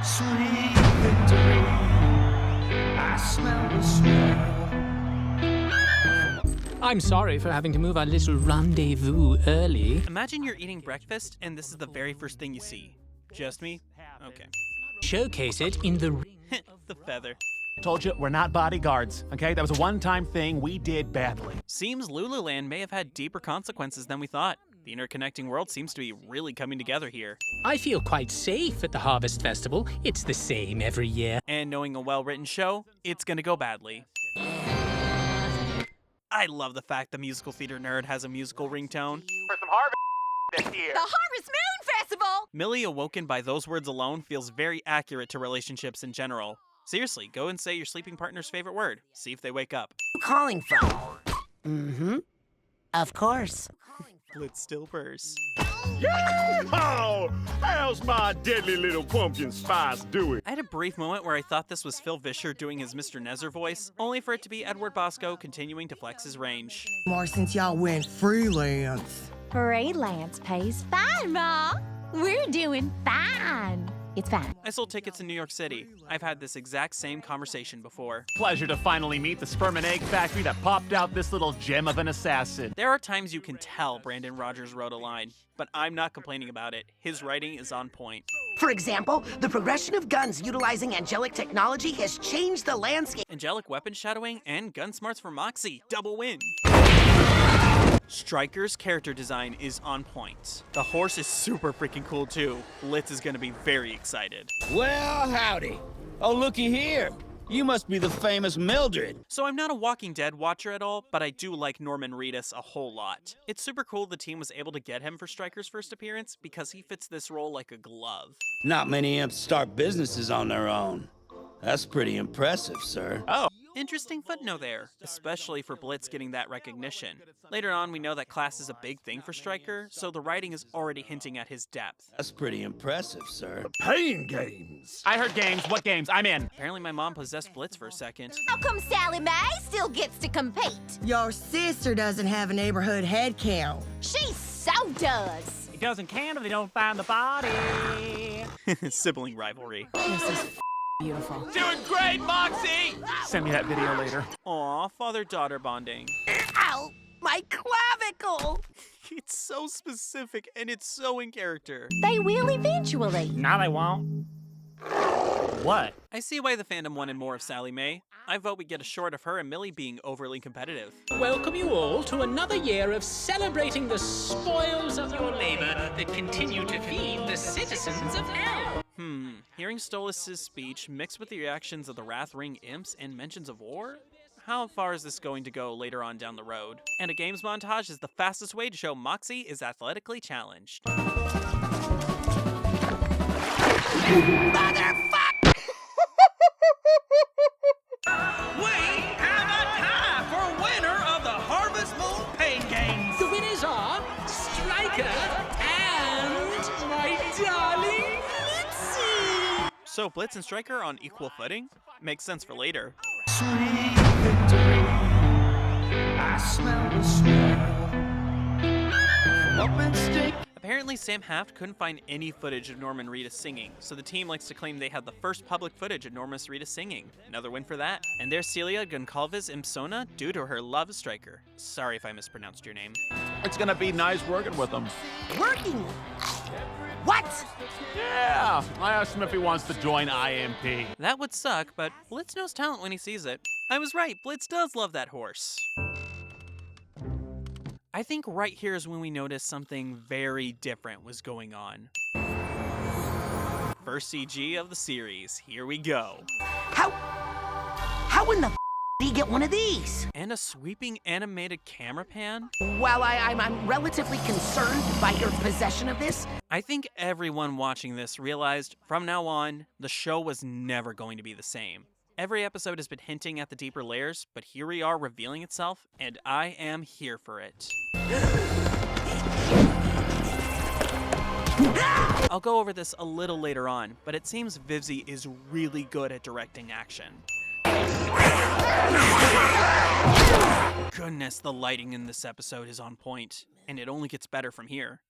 Sweet victory, I smell the smell. I'm sorry for having to move our little rendezvous early. Imagine you're eating breakfast and this is the very first thing you see. Just me? Okay. Showcase it in the... The feather. Told you, we're not bodyguards, okay? That was a one-time thing we did badly. Seems Lululand may have had deeper consequences than we thought. The interconnecting world seems to be really coming together here. I feel quite safe at the Harvest Festival. It's the same every year. And knowing a well-written show, it's gonna go badly. I love the fact the musical theater nerd has a musical ringtone. For some Harvest this year. The Harvest Moon Festival! Millie awoken by those words alone feels very accurate to relationships in general. Seriously, go and say your sleeping partner's favorite word. See if they wake up. You calling from? Mm-hmm. Of course. Blitzstillverse. Yeehaw! How's my deadly little pumpkin spice doing? I had a brief moment where I thought this was Phil Vischer doing his Mr. Nezzer voice, only for it to be Edward Bosco continuing to flex his range. More since y'all went freelance. Freelance pays fine, Ma. We're doing fine. It's fine. I sold tickets in New York City. I've had this exact same conversation before. Pleasure to finally meet the sperm and egg factory that popped out this little gem of an assassin. There are times you can tell Brandon Rogers wrote a line, but I'm not complaining about it. His writing is on point. For example, the progression of guns utilizing angelic technology has changed the landscape. Angelic weapon shadowing and gun smarts for Moxie. Double win. Stryker's character design is on point. The horse is super freaking cool too. Blitz is gonna be very excited. Well, howdy. Oh, looky here. You must be the famous Mildred. So I'm not a Walking Dead watcher at all, but I do like Norman Reedus a whole lot. It's super cool the team was able to get him for Stryker's first appearance because he fits this role like a glove. Not many imps start businesses on their own. That's pretty impressive, sir. Oh, interesting footnote there, especially for Blitz getting that recognition. Later on, we know that class is a big thing for Stryker, so the writing is already hinting at his depth. That's pretty impressive, sir. Pain games. I heard games. What games? I'm in. Apparently my mom possessed Blitz for a second. How come Sally Mae still gets to compete? Your sister doesn't have a neighborhood head count. She so does. It doesn't count if they don't find the body. Sibling rivalry. This is beautiful. Doing great, Moxie! Send me that video later. Aw, father-daughter bonding. Ow! My clavicle! It's so specific and it's so in character. They will eventually. Now they won't. What? I see why the fandom wanted more of Sally Mae. I vote we get a short of her and Millie being overly competitive. Welcome you all to another year of celebrating the spoils of your labor that continue to feed the citizens of Hell. Hearing Stolas' speech mixed with the reactions of the Wrath Ring imps and mentions of war? How far is this going to go later on down the road? And a games montage is the fastest way to show Moxie is athletically challenged. Motherfuck! We have a tie for winner of the Harvest Moon Pain Games. The winners are Stryker and my darling Mitzi. So Blitz and Stryker on equal footing? Makes sense for later. Sweet victory, I smell the smell. Up and stick. Apparently Sam Haft couldn't find any footage of Norman Reedus singing, so the team likes to claim they had the first public footage of Norman Reedus singing. Another win for that. And there's Celia Goncalves Impsona due to her love of Stryker. Sorry if I mispronounced your name. It's gonna be nice working with them. Working? What? Yeah, I asked him if he wants to join IMP. That would suck, but Blitz knows talent when he sees it. I was right, Blitz does love that horse. I think right here is when we noticed something very different was going on. First CG of the series, here we go. How in the did he get one of these? And a sweeping animated camera pan? While I'm relatively concerned by your possession of this, I think everyone watching this realized from now on, the show was never going to be the same. Every episode has been hinting at the deeper layers, but here we are revealing itself, and I am here for it. I'll go over this a little later on, but it seems Vivzy is really good at directing action. Goodness, the lighting in this episode is on point, and it only gets better from here.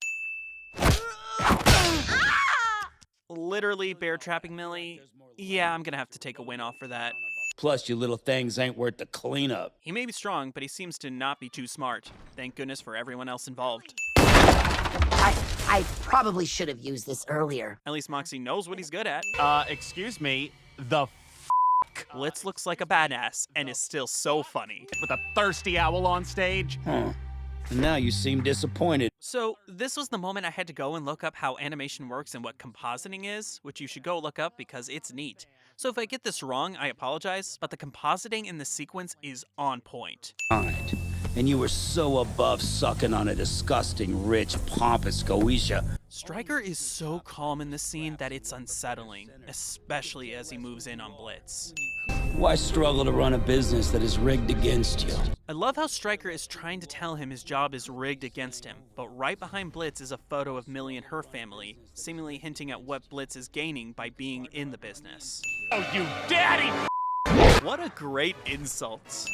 literally bear trapping Millie. Yeah, I'm gonna have to take a win off for that. Plus, you little things ain't worth the cleanup. He may be strong, but he seems to not be too smart. Thank goodness for everyone else involved. I probably should have used this earlier. At least Moxie knows what he's good at. Excuse me, the Blitz looks like a badass and is still so funny. with a thirsty owl on stage? Huh. And now you seem disappointed. So this was the moment I had to go and look up how animation works and what compositing is, which you should go look up because it's neat. So if I get this wrong, I apologize, but the compositing in the sequence is on point. Kind. And you were so above sucking on a disgusting, rich, pompous Goetia. Stryker is so calm in this scene that it's unsettling, especially as he moves in on Blitz. Why struggle to run a business that is rigged against you? I love how Stryker is trying to tell him his job is rigged against him, but right behind Blitz is a photo of Millie and her family, seemingly hinting at what Blitz is gaining by being in the business. Oh, you daddy! What a great insult.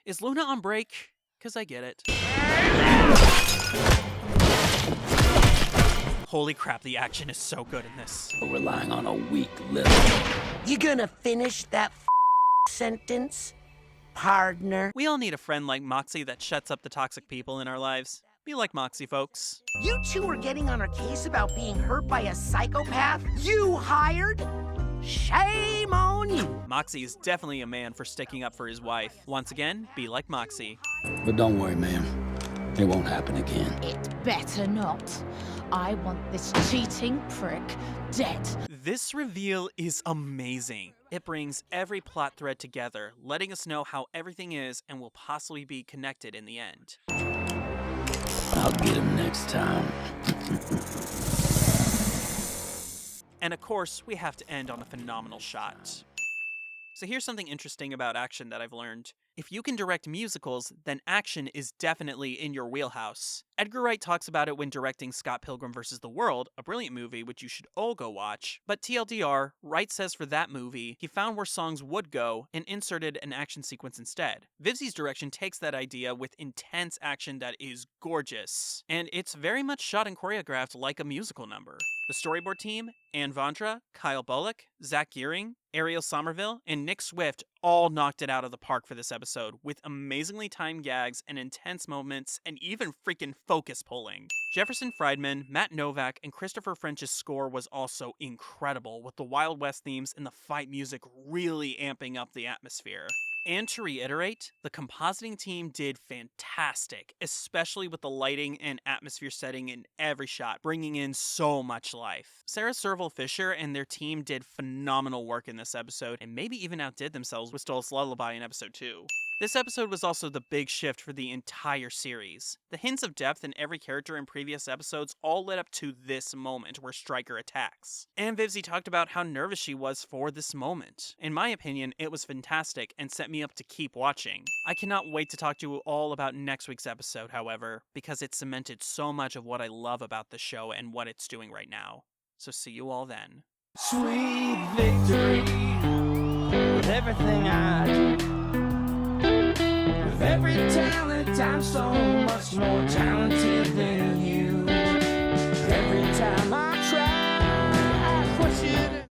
Is Luna on break? 'Cause I get it. Holy crap, the action is so good in this. Relying on a weak little. You gonna finish that sentence, partner? We all need a friend like Moxie that shuts up the toxic people in our lives. Be like Moxie, folks. You two are getting on our case about being hurt by a psychopath you hired? Shame on you. Moxie is definitely a man for sticking up for his wife. Once again, be like Moxie. But don't worry, ma'am. It won't happen again. It better not. I want this cheating prick dead. This reveal is amazing. It brings every plot thread together, letting us know how everything is and will possibly be connected in the end. I'll get him next time. And of course, we have to end on a phenomenal shot. So here's something interesting about action that I've learned. If you can direct musicals, then action is definitely in your wheelhouse. Edgar Wright talks about it when directing Scott Pilgrim vs. the World, a brilliant movie which you should all go watch. But TLDR, Wright says for that movie, he found where songs would go and inserted an action sequence instead. Vivzi's direction takes that idea with intense action that is gorgeous. And it's very much shot and choreographed like a musical number. The storyboard team, Anne Vondra, Kyle Bullock, Zach Gearing, Ariel Somerville, and Nick Swift all knocked it out of the park for this episode, with amazingly timed gags and intense moments, and even freaking focus pulling. Jefferson Friedman, Matt Novak, and Christopher French's score was also incredible, with the Wild West themes and the fight music really amping up the atmosphere. And to reiterate, the compositing team did fantastic, especially with the lighting and atmosphere setting in every shot, bringing in so much life. Sarah Serval Fisher and their team did phenomenal work in this episode, and maybe even outdid themselves with Stoll's Lullaby in episode 2. This episode was also the big shift for the entire series. The hints of depth in every character in previous episodes all led up to this moment where Stryker attacks. And Vivzi talked about how nervous she was for this moment. In my opinion, it was fantastic and set me up to keep watching. I cannot wait to talk to you all about next week's episode, however, because it cemented so much of what I love about the show and what it's doing right now. So see you all then. Sweet victory with everything I do. With every talent, I'm so much more talented.